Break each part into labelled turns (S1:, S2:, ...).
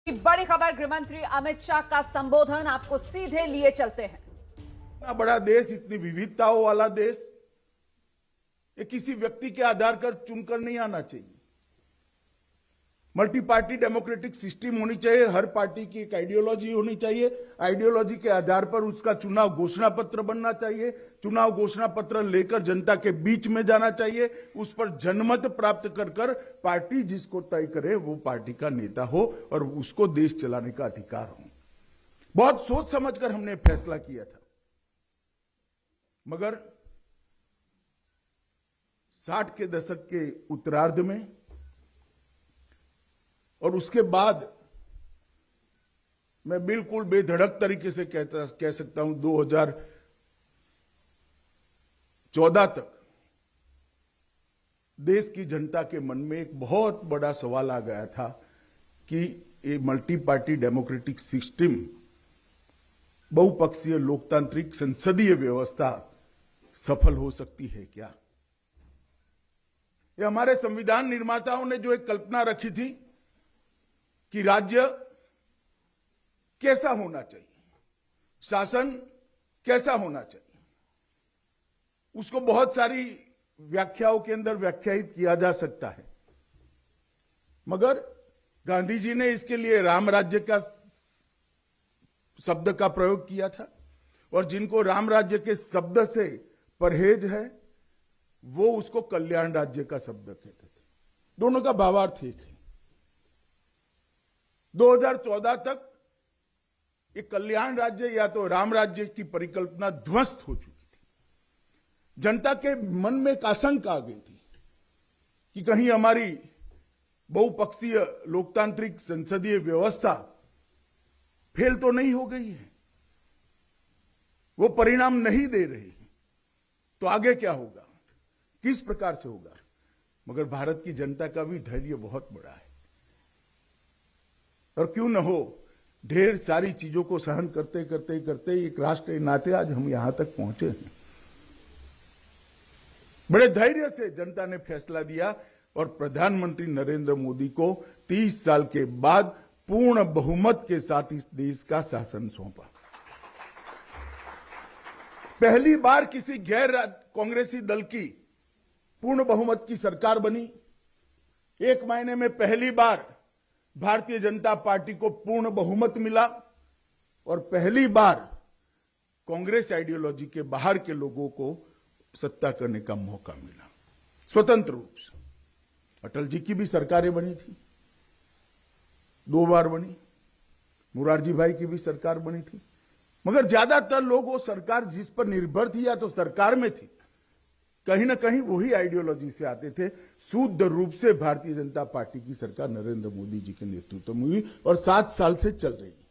S1: बड़ी खबर, गृहमंत्री अमित शाह का संबोधन, आपको सीधे लिए चलते हैं।
S2: इतना बड़ा देश, इतनी विविधताओं वाला देश, ये किसी व्यक्ति के आधार पर चुनकर नहीं आना चाहिए। मल्टी पार्टी डेमोक्रेटिक सिस्टम होनी चाहिए। हर पार्टी की एक आइडियोलॉजी होनी चाहिए। आइडियोलॉजी के आधार पर उसका चुनाव घोषणा पत्र बनना चाहिए। चुनाव घोषणा पत्र लेकर जनता के बीच में जाना चाहिए। उस पर जनमत प्राप्त कर पार्टी जिसको तय करे वो पार्टी का नेता हो और उसको देश चलाने का अधिकार हो। बहुत सोच समझकर हमने फैसला किया था, मगर 60 के दशक के उत्तरार्ध में और उसके बाद मैं बिल्कुल बेधड़क तरीके से कह सकता हूं 2014 तक देश की जनता के मन में एक बहुत बड़ा सवाल आ गया था कि ये मल्टी पार्टी डेमोक्रेटिक सिस्टम, बहुपक्षीय लोकतांत्रिक संसदीय व्यवस्था सफल हो सकती है क्या। ये हमारे संविधान निर्माताओं ने जो एक कल्पना रखी थी कि राज्य कैसा होना चाहिए, शासन कैसा होना चाहिए, उसको बहुत सारी व्याख्याओं के अंदर व्याख्यायित किया जा सकता है। मगर गांधी जी ने इसके लिए राम राज्य का शब्द का प्रयोग किया था, और जिनको राम राज्य के शब्द से परहेज है वो उसको कल्याण राज्य का शब्द कहते थे। दोनों का भावार्थ एक है। 2014 तक ये कल्याण राज्य या तो राम राज्य की परिकल्पना ध्वस्त हो चुकी थी। जनता के मन में एक आशंका आ गई थी कि कहीं हमारी बहुपक्षीय लोकतांत्रिक संसदीय व्यवस्था फेल तो नहीं हो गई है, वो परिणाम नहीं दे रही है, तो आगे क्या होगा, किस प्रकार से होगा। मगर भारत की जनता का भी धैर्य बहुत बड़ा है, और क्यों न हो, ढेर सारी चीजों को सहन करते करते करते एक राष्ट्र के नाते आज हम यहां तक पहुंचे हैं। बड़े धैर्य से जनता ने फैसला दिया और प्रधानमंत्री नरेंद्र मोदी को 30 साल के बाद पूर्ण बहुमत के साथ इस देश का शासन सौंपा। पहली बार किसी गैर कांग्रेसी दल की पूर्ण बहुमत की सरकार बनी। एक महीने में पहली बार भारतीय जनता पार्टी को पूर्ण बहुमत मिला, और पहली बार कांग्रेस आइडियोलॉजी के बाहर के लोगों को सत्ता करने का मौका मिला स्वतंत्र रूप से। अटल जी की भी सरकारें बनी थी, 2 बार बनी। मुरारजी भाई की भी सरकार बनी थी, मगर ज्यादातर लोग वो सरकार जिस पर निर्भर थी या तो सरकार में थी, कहीं ना कहीं वही आइडियोलॉजी से आते थे। शुद्ध रूप से भारतीय जनता पार्टी की सरकार नरेंद्र मोदी जी के नेतृत्व में हुई और 7 साल से चल रही है।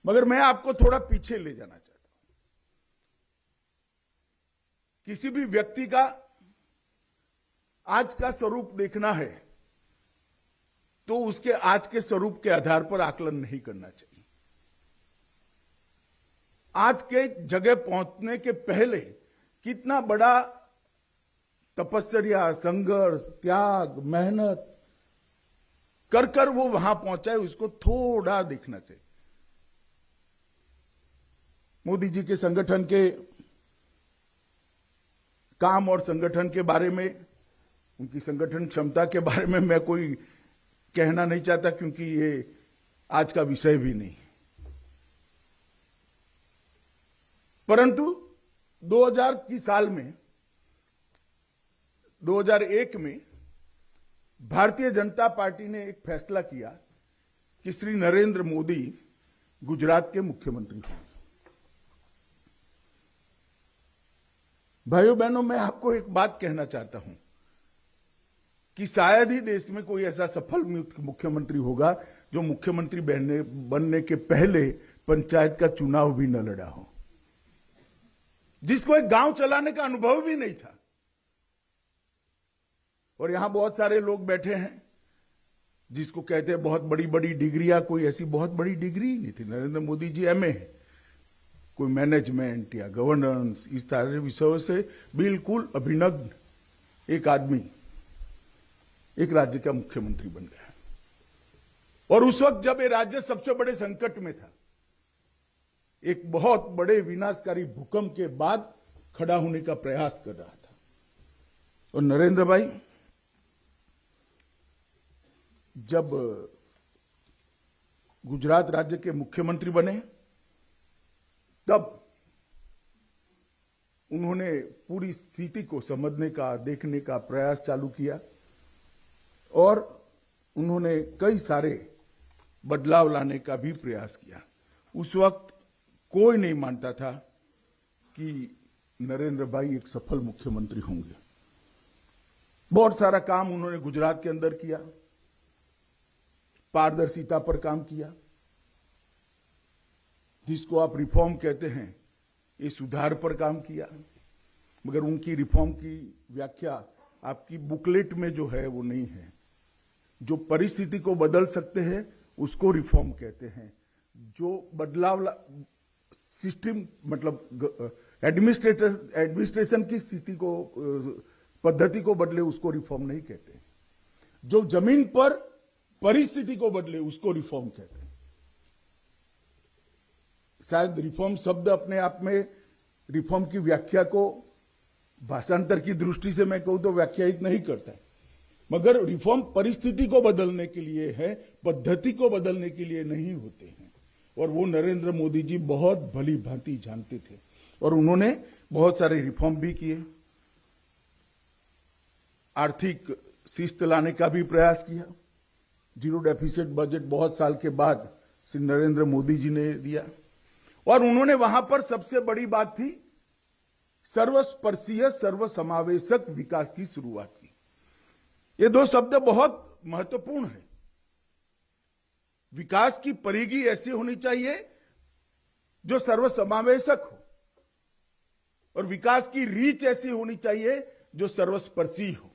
S2: मगर मैं आपको थोड़ा पीछे ले जाना चाहता हूं। किसी भी व्यक्ति का आज का स्वरूप देखना है तो उसके आज के स्वरूप के आधार पर आकलन नहीं करना चाहिए। आज के जगह पहुंचने के पहले कितना बड़ा तपस्या, संघर्ष, त्याग, मेहनत कर वो वहां पहुंचा है, उसको थोड़ा देखना चाहिए। मोदी जी के संगठन के काम और संगठन के बारे में, उनकी संगठन क्षमता के बारे में मैं कोई कहना नहीं चाहता, क्योंकि ये आज का विषय भी नहीं। परंतु 2000 की साल में 2001 में भारतीय जनता पार्टी ने एक फैसला किया कि श्री नरेंद्र मोदी गुजरात के मुख्यमंत्री होंगे। भाइयों बहनों, मैं आपको एक बात कहना चाहता हूं कि शायद ही देश में कोई ऐसा सफल मुख्यमंत्री होगा जो मुख्यमंत्री बनने के पहले पंचायत का चुनाव भी न लड़ा हो, जिसको एक गांव चलाने का अनुभव भी नहीं था। और यहां बहुत सारे लोग बैठे हैं जिसको कहते हैं बहुत बड़ी बड़ी डिग्रियां, कोई ऐसी बहुत बड़ी डिग्री ही नहीं थी। नरेंद्र मोदी जी एमए है, कोई मैनेजमेंट या गवर्नेंस इस तरह विषयों से बिल्कुल अभिनग्न एक आदमी एक राज्य का मुख्यमंत्री बन गया। और उस वक्त जब ये राज्य सबसे बड़े संकट में था, एक बहुत बड़े विनाशकारी भूकंप के बाद खड़ा होने का प्रयास कर रहा था। और नरेंद्र भाई जब गुजरात राज्य के मुख्यमंत्री बने, तब उन्होंने पूरी स्थिति को समझने का, देखने का प्रयास चालू किया और उन्होंने कई सारे बदलाव लाने का भी प्रयास किया। उस वक्त कोई नहीं मानता था कि नरेंद्र भाई एक सफल मुख्यमंत्री होंगे। बहुत सारा काम उन्होंने गुजरात के अंदर किया, पारदर्शिता पर काम किया, जिसको आप रिफॉर्म कहते हैं, ये सुधार पर काम किया। मगर उनकी रिफॉर्म की व्याख्या आपकी बुकलेट में जो है वो नहीं है। जो परिस्थिति को बदल सकते हैं उसको रिफॉर्म कहते हैं। जो बदलाव सिस्टम मतलब एडमिनिस्ट्रेशन की स्थिति को, पद्धति को बदले उसको रिफॉर्म नहीं कहते। जो जमीन पर परिस्थिति को बदले उसको रिफॉर्म कहते हैं। शायद रिफॉर्म शब्द अपने आप में रिफॉर्म की व्याख्या को भाषांतर की दृष्टि से मैं कहूं तो व्याख्यायित नहीं करता है, मगर रिफॉर्म परिस्थिति को बदलने के लिए है, पद्धति को बदलने के लिए नहीं होते हैं। और वो नरेंद्र मोदी जी बहुत भली भांति जानते थे और उन्होंने बहुत सारे रिफॉर्म भी किए। आर्थिक शिस्त लाने का भी प्रयास किया। जीरो डेफिसिट बजट बहुत साल के बाद श्री नरेंद्र मोदी जी ने दिया और उन्होंने वहां पर सबसे बड़ी बात थी सर्वस्पर्शीय सर्वसमावेशक विकास की शुरुआत की। ये दो शब्द बहुत महत्वपूर्ण है। विकास की परिधि ऐसी होनी चाहिए जो सर्वसमावेशक हो और विकास की रीच ऐसी होनी चाहिए जो सर्वस्पर्शी हो।